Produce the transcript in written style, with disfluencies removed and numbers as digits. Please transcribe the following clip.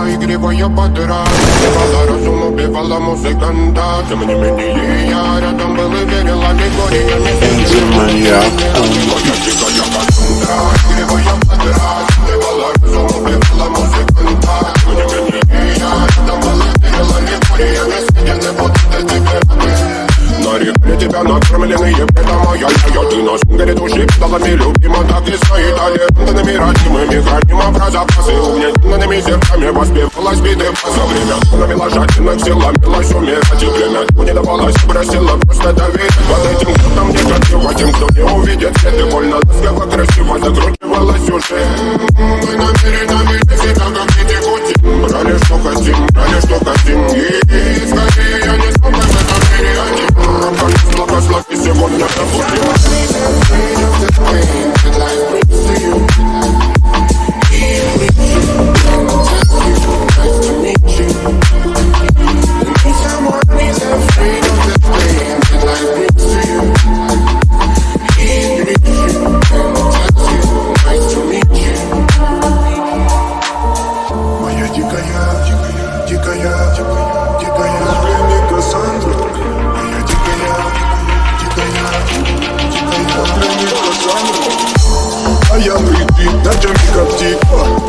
игривая подра. Убивала разум, убивала музыканта. Тем не менее я рядом был и верил, аллегориями. Маньяк. Моя дикая косундра, игривая подра. Убивала разум, убивала музыканта. Тем не менее я рядом был и верил, аллегориями. Съедены будут тебе. Нарекли тебя накормленные предомая. Ты нас горит души педалами любима. Так и стоит талентными родимыми. Храним образа пасы угнетенными сердцами. Воспевалась биты за время. Навела жадных сил, ломилась умирать. И время не давалось, просила просто доверить. Под этим кто-то мне красиво, тем, кто не увидит свет. И больно ласково, красиво закручивалась уже. Мы намеренно вели себя, как дети хотим. Брали, что хотим, брали, что хотим. И скорее я не смог в этом мире один. Благослови сегодня забудем. Моя дикая пленник Кассандра. Моя дикая пленник Кассандра. А я нытый, ночами как птица.